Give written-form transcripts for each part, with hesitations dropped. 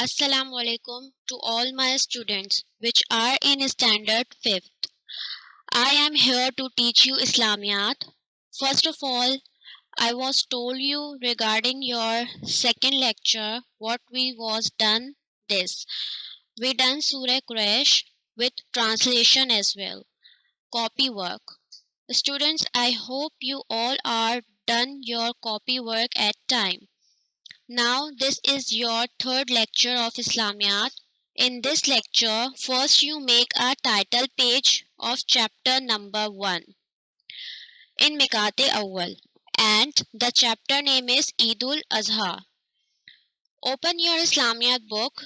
Assalamu alaikum to all my students which are in standard 5th. I am here to teach you Islamiyat. First of all, I was told you regarding your second lecture what we was done this. We done Surah Quraysh with translation as well. Copy work. Students, I hope you all are done your copy work at time. Now this is your third lecture of Islamiyat. In this lecture, first you make a title page of chapter number 1 in Mikate Awwal and the chapter name is Eidul Azha. Open your Islamiyat book,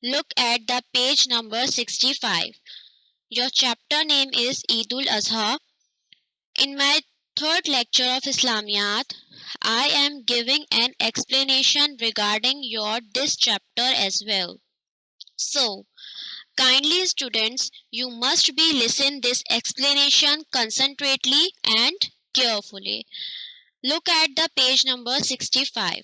look at the page number 65. Your chapter name is Eidul Azha. In my third lecture of Islamiyat, I am giving an explanation regarding this chapter as well. So, kindly students, you must be listen this explanation concentrately and carefully. Look at the page number 65.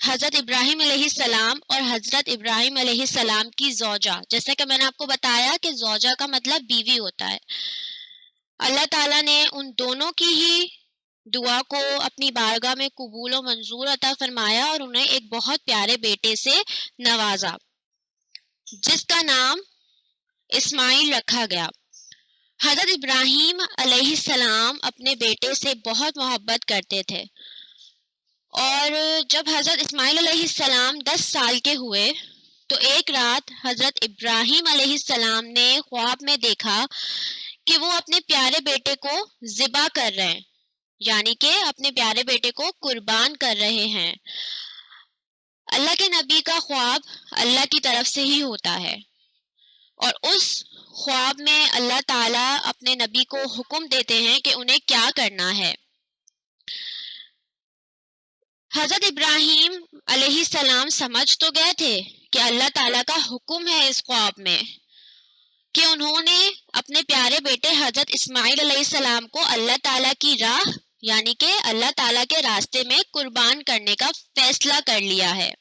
حضرت ابراہیم علیہ السلام اور حضرت ابراہیم علیہ السلام کی زوجہ، جیسا کہ میں نے آپ کو بتایا کہ زوجہ کا مطلب بیوی ہوتا ہے، اللہ تعالیٰ نے ان دونوں کی ہی دعا کو اپنی بارگاہ میں قبول و منظور عطا فرمایا اور انہیں ایک بہت پیارے بیٹے سے نوازا جس کا نام اسماعیل رکھا گیا۔ حضرت ابراہیم علیہ السلام اپنے بیٹے سے بہت محبت کرتے تھے، اور جب حضرت اسماعیل علیہ السلام 10 سال کے ہوئے تو ایک رات حضرت ابراہیم علیہ السلام نے خواب میں دیکھا کہ وہ اپنے پیارے بیٹے کو ذبح کر رہے ہیں، یعنی کہ اپنے پیارے بیٹے کو قربان کر رہے ہیں۔ اللہ کے نبی کا خواب اللہ کی طرف سے ہی ہوتا ہے، اور اس خواب میں اللہ تعالیٰ اپنے نبی کو حکم دیتے ہیں کہ انہیں کیا کرنا ہے۔ حضرت ابراہیم علیہ السلام سمجھ تو گئے تھے کہ اللہ تعالیٰ کا حکم ہے اس خواب میں کہ انہوں نے اپنے پیارے بیٹے حضرت اسماعیل علیہ السلام کو اللہ تعالیٰ کی راہ یعنی کہ اللہ تعالیٰ کے راستے میں قربان کرنے کا فیصلہ کر لیا ہے۔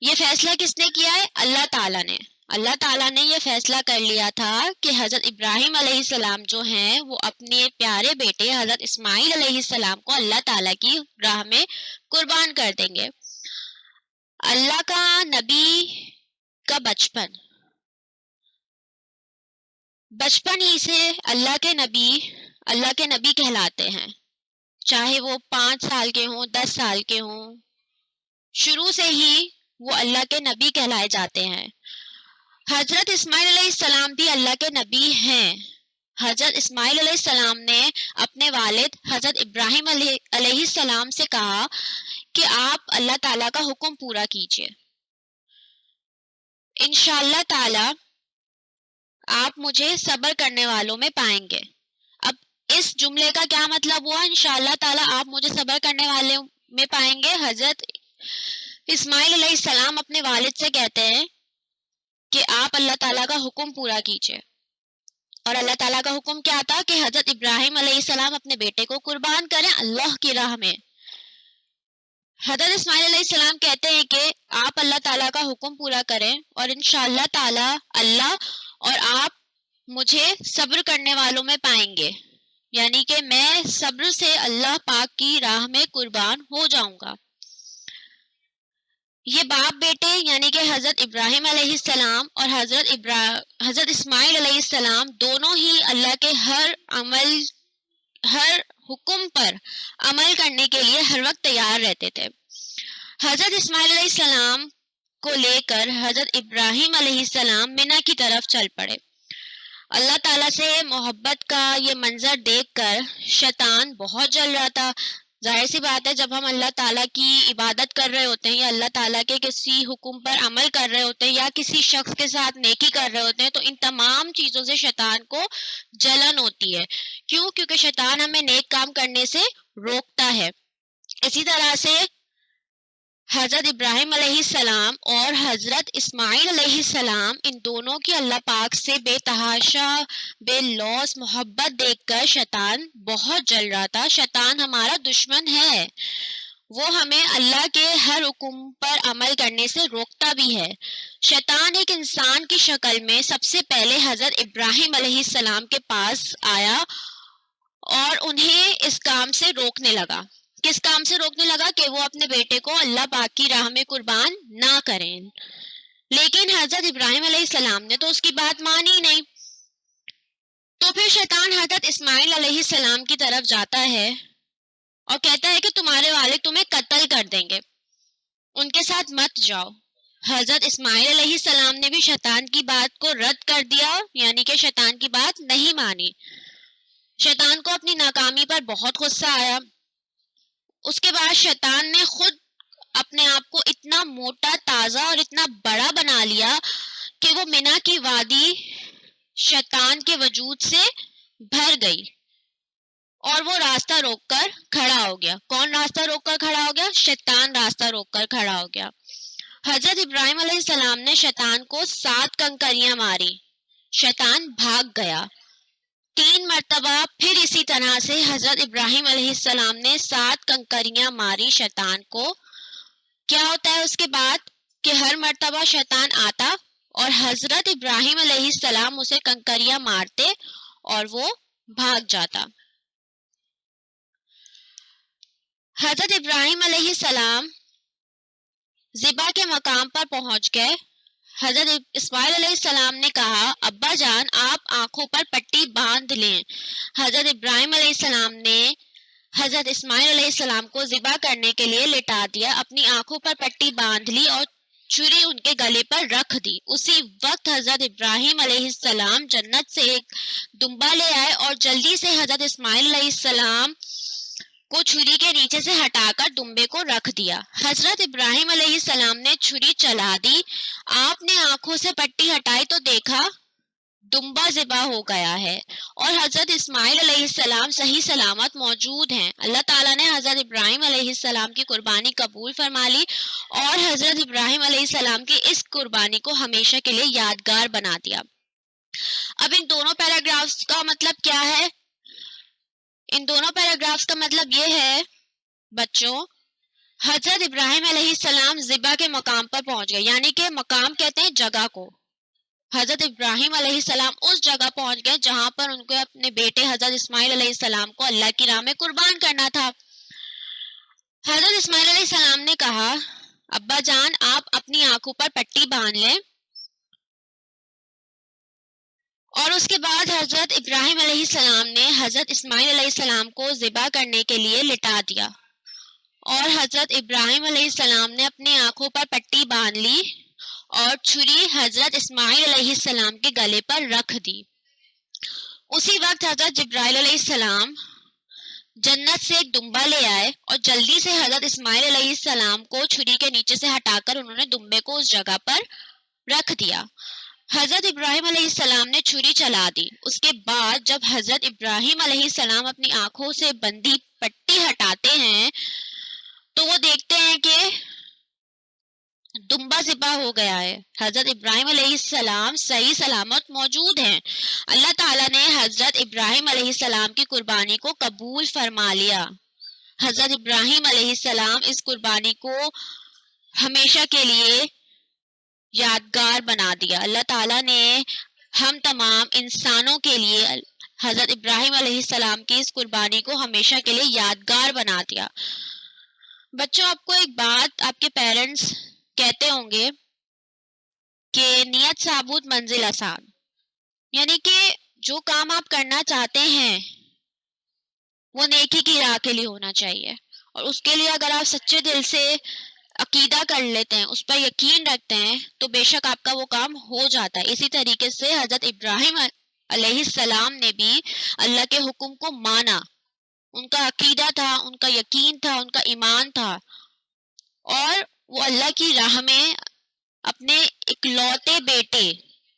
یہ فیصلہ کس نے کیا ہے؟ اللہ تعالیٰ نے۔ اللہ تعالیٰ نے یہ فیصلہ کر لیا تھا کہ حضرت ابراہیم علیہ السلام جو ہیں وہ اپنے پیارے بیٹے حضرت اسماعیل علیہ السلام کو اللہ تعالیٰ کی راہ میں قربان کر دیں گے۔ اللہ کا نبی کا بچپن ہی سے اللہ کے نبی کہلاتے ہیں، چاہے وہ 5 سال کے ہوں 10 سال کے ہوں، شروع سے ہی وہ اللہ کے نبی کہلائے جاتے ہیں۔ حضرت اسماعیل علیہ السلام بھی اللہ کے نبی ہیں۔ حضرت اسماعیل علیہ السلام نے اپنے والد حضرت ابراہیم علیہ السلام سے کہا کہ آپ اللہ تعالیٰ کا حکم پورا کیجیے، انشاءاللہ تعالیٰ آپ مجھے صبر کرنے والوں میں پائیں گے۔ اب اس جملے کا کیا مطلب ہوا؟ انشاءاللہ تعالیٰ آپ مجھے صبر کرنے والوں میں پائیں گے۔ حضرت اسماعیل علیہ السلام اپنے والد سے کہتے ہیں کہ آپ اللہ تعالیٰ کا حکم پورا کیجیے، اور اللہ تعالیٰ کا حکم کیا تھا کہ حضرت ابراہیم علیہ السلام اپنے بیٹے کو قربان کریں اللہ کی راہ میں۔ حضرت اسماعیل علیہ السلام کہتے ہیں کہ آپ اللہ تعالیٰ کا حکم پورا کریں اور انشاءاللہ تعالیٰ اللہ اور آپ مجھے صبر کرنے والوں میں پائیں گے، یعنی کہ میں صبر سے اللہ پاک کی راہ میں قربان ہو جاؤں گا۔ یہ باپ بیٹے یعنی کہ حضرت ابراہیم علیہ السلام اور حضرت اسماعیل علیہ السلام دونوں ہی اللہ کے ہر حکم پر عمل کرنے کے لیے ہر وقت تیار رہتے تھے۔ حضرت اسماعیل علیہ السلام کو لے کر حضرت ابراہیم علیہ السلام منی کی طرف چل پڑے۔ اللہ تعالیٰ سے محبت کا یہ منظر دیکھ کر شیطان بہت جل رہا تھا۔ ظاہر سی بات ہے، جب ہم اللہ تعالیٰ کی عبادت کر رہے ہوتے ہیں یا اللہ تعالیٰ کے کسی حکم پر عمل کر رہے ہوتے ہیں یا کسی شخص کے ساتھ نیکی کر رہے ہوتے ہیں تو ان تمام چیزوں سے شیطان کو جلن ہوتی ہے۔ کیوں؟ کیونکہ شیطان ہمیں نیک کام کرنے سے روکتا ہے۔ اسی طرح سے حضرت ابراہیم علیہ السلام اور حضرت اسماعیل علیہ السلام ان دونوں کی اللہ پاک سے بے تحاشا بے لوث محبت دیکھ کر شیطان بہت جل رہا تھا۔ شیطان ہمارا دشمن ہے، وہ ہمیں اللہ کے ہر حکم پر عمل کرنے سے روکتا بھی ہے۔ شیطان ایک انسان کی شکل میں سب سے پہلے حضرت ابراہیم علیہ السلام کے پاس آیا اور انہیں اس کام سے روکنے لگا۔ کس کام سے روکنے لگا؟ کہ وہ اپنے بیٹے کو اللہ پاک کی راہ میں قربان نہ کریں۔ لیکن حضرت ابراہیم علیہ السلام نے تو اس کی بات مانی نہیں۔ تو پھر شیطان حضرت اسماعیل علیہ السلام کی طرف جاتا ہے اور کہتا ہے کہ تمہارے والد تمہیں قتل کر دیں گے، ان کے ساتھ مت جاؤ۔ حضرت اسماعیل علیہ السلام نے بھی شیطان کی بات کو رد کر دیا، یعنی کہ شیطان کی بات نہیں مانی۔ شیطان کو اپنی ناکامی پر بہت غصہ آیا۔ اس کے بعد شیطان نے خود اپنے آپ کو اتنا موٹا تازہ اور اتنا بڑا بنا لیا کہ وہ منی کی وادی شیطان کے وجود سے بھر گئی اور وہ راستہ روک کر کھڑا ہو گیا۔ کون راستہ روک کر کھڑا ہو گیا؟ شیطان راستہ روک کر کھڑا ہو گیا۔ حضرت ابراہیم علیہ السلام نے شیطان کو 7 کنکریاں ماری، شیطان بھاگ گیا۔ 3 مرتبہ پھر اسی طرح سے حضرت ابراہیم علیہ السلام نے 7 کنکریاں ماری شیطان کو، کیا ہوتا ہے اس کے بعد کہ ہر مرتبہ شیطان آتا اور حضرت ابراہیم علیہ السلام اسے کنکریاں مارتے اور وہ بھاگ جاتا. حضرت ابراہیم علیہ السلام ذبح کے مقام پر پہنچ گئے. حضرت اسماعیل علیہ السلام نے کہا ابا جان آپ آنکھوں پر پٹی باندھ لیں. حضرت ابراہیم علیہ السلام نے حضرت اسماعیل علیہ السلام کو ذبح کرنے کے لیے لٹا دیا, اپنی آنکھوں پر پٹی باندھ لی اور چھری ان کے گلے پر رکھ دی. اسی وقت حضرت ابراہیم علیہ السلام جنت سے ایک دمبا لے آئے اور جلدی سے حضرت اسماعیل علیہ السلام کو چھری کے نیچے سے ہٹا کر دمبے کو رکھ دیا. حضرت ابراہیم علیہ السلام نے چھری چلا دی. آپ نے آنکھوں سے پٹی ہٹائی تو دیکھا دمبا ذبح ہو گیا ہے اور حضرت اسماعیل علیہ السلام صحیح سلامت موجود ہیں. اللہ تعالیٰ نے حضرت ابراہیم علیہ السلام کی قربانی قبول فرما لی اور حضرت ابراہیم علیہ السلام کی اس قربانی کو ہمیشہ کے لیے یادگار بنا دیا. اب ان دونوں پیراگرافز کا مطلب کیا ہے؟ ان دونوں پیراگرافز کا مطلب یہ ہے بچوں, حضرت ابراہیم علیہ السلام ذبح کے مقام پر پہنچ گئے, یعنی کہ مقام کہتے ہیں جگہ کو. حضرت ابراہیم علیہ السلام اس جگہ پہنچ گئے جہاں پر ان کو اپنے بیٹے حضرت اسماعیل علیہ السلام کو اللہ کی راہ میں قربان کرنا تھا. حضرت اسماعیل علیہ السلام نے کہا ابا جان آپ اپنی آنکھوں پر پٹی باندھ لیں, اور اس کے بعد حضرت ابراہیم علیہ السلام نے حضرت اسماعیل علیہ السلام کو ذبح کرنے کے لیے لٹا دیا اور حضرت ابراہیم علیہ السلام نے اپنی آنکھوں پر پٹی باندھ لی اور چھری حضرت اسماعیل علیہ السلام کے گلے پر رکھ دی. اسی وقت حضرت جبرائیل علیہ السلام جنت سے ایک دمبا لے آئے اور جلدی سے حضرت اسماعیل علیہ السلام کو چھری کے نیچے سے ہٹا کر انہوں نے دمبے کو اس جگہ پر رکھ دیا. حضرت ابراہیم علیہ السلام نے چھری چلا دی. اس کے بعد جب حضرت ابراہیم علیہ السلام اپنی آنکھوں سے بندھی پٹی ہٹاتے ہیں تو وہ دیکھتے ہیں کہ دمبا ذبح ہو گیا ہے. حضرت ابراہیم علیہ السلام صحیح سلامت موجود ہیں. اللہ تعالیٰ نے حضرت ابراہیم علیہ السلام کی قربانی کو قبول فرما لیا. حضرت ابراہیم علیہ السلام اس قربانی کو ہمیشہ کے لیے یادگار بنا دیا. اللہ تعالیٰ نے ہم تمام انسانوں کے لیے حضرت ابراہیم علیہ السلام کی اس قربانی کو ہمیشہ کے لیے یادگار بنا دیا. بچوں آپ کو ایک بات آپ کے پیرنٹس کہتے ہوں گے کہ نیت ثابت منزل آسان, یعنی کہ جو کام آپ کرنا چاہتے ہیں وہ نیکی کی راہ کے لیے ہونا چاہیے, اور اس کے لیے اگر آپ سچے دل سے عقیدہ کر لیتے ہیں, اس پر یقین رکھتے ہیں, تو بے شک آپ کا وہ کام ہو جاتا ہے. اسی طریقے سے حضرت ابراہیم علیہ السلام نے بھی اللہ کے حکم کو مانا. ان کا عقیدہ تھا, ان کا یقین تھا, ان کا ایمان تھا, اور وہ اللہ کی راہ میں اپنے اکلوتے بیٹے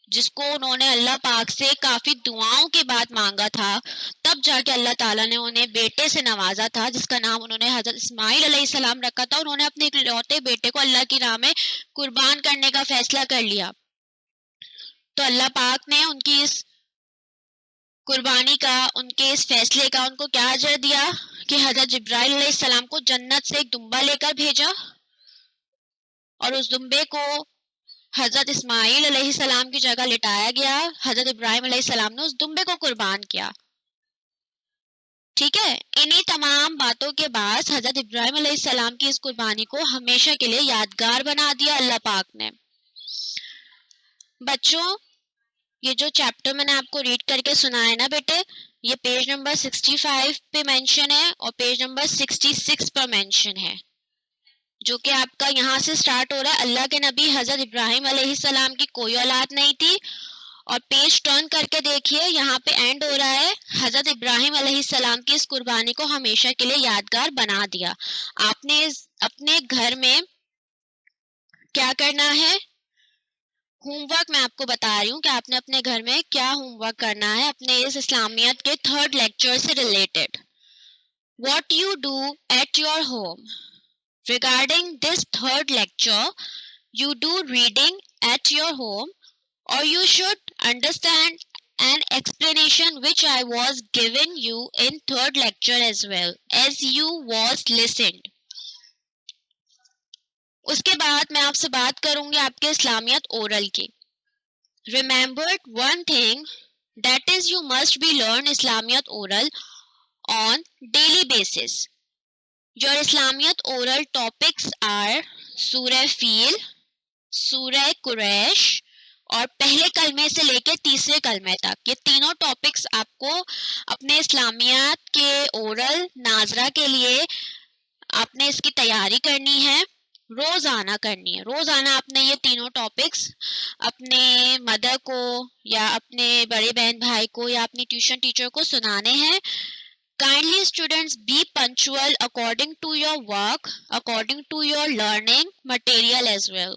جس کو انہوں نے اللہ پاک سے کافی دعاؤں کے بعد مانگا تھا, تب جا کے اللہ تعالیٰ نے انہیں بیٹے سے نوازا تھا جس کا نام انہوں نے حضرت اسماعیل علیہ السلام رکھا تھا. انہوں نے اپنے اکلوتے بیٹے کو اللہ کی راہ میں قربان کرنے کا فیصلہ کر لیا. تو اللہ پاک نے ان کی اس قربانی کا, ان کے اس فیصلے کا ان کو کیا اجر دیا کہ حضرت جبرائیل علیہ السلام کو جنت سے ایک دمبا لے کر بھیجا, اور اس دمبے کو حضرت اسماعیل علیہ السلام کی جگہ لٹایا گیا. حضرت ابراہیم علیہ السلام نے اس دمبے کو قربان کیا. ٹھیک ہے, انہی تمام باتوں کے بعد حضرت ابراہیم علیہ السلام کی اس قربانی کو ہمیشہ کے لیے یادگار بنا دیا اللہ پاک نے. بچوں یہ جو چیپٹر میں نے آپ کو ریڈ کر کے سنایا نا بیٹے, یہ پیج نمبر 65 پہ مینشن ہے اور پیج نمبر 66 پر مینشن ہے, جو کہ آپ کا یہاں سے سٹارٹ ہو رہا ہے. اللہ کے نبی حضرت ابراہیم علیہ السلام کی کوئی اولاد نہیں تھی, اور پیج ٹرن کر کے دیکھیے یہاں پہ اینڈ ہو رہا ہے حضرت ابراہیم علیہ السلام کی اس قربانی کو ہمیشہ کے لیے یادگار بنا دیا. آپ نے اپنے گھر میں کیا کرنا ہے, ہوم ورک میں آپ کو بتا رہی ہوں کہ آپ نے اپنے گھر میں کیا ہوم ورک کرنا ہے اپنے اس اسلامیت کے 3rd لیکچر سے related. What you do at your home. Regarding this 3rd lecture, you do reading at your home, or you should understand an explanation which I was giving you in 3rd lecture as well as you was listened. اس کے بعد میں آپ سے بات کروں گی آپ کے اسلامیت اورل کی. Remember one thing, that is you must be learn Islamiyat oral on daily basis. Your Islamiyat oral topics are Surah Fil, Surah Quraysh اور پہلے کلمے سے لے کے تیسرے کلمے تک. یہ تینوں ٹاپکس آپ کو اپنے اسلامیات کے اورل ناظرہ کے لیے آپ نے اس کی تیاری کرنی ہے, روزانہ کرنی ہے. روزانہ آپ نے یہ تینوں ٹاپکس اپنے مدر کو یا اپنے بڑے بہن بھائی کو یا اپنی ٹیوشن ٹیچر کو سنانے ہیں. Kindly students, be punctual according to your work, according to your learning material as well.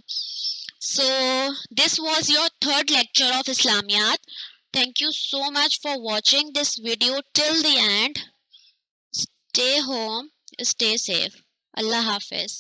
So this was your third lecture of Islamiyat. Thank you so much for watching this video till the end. Stay home, stay safe. Allah Hafiz.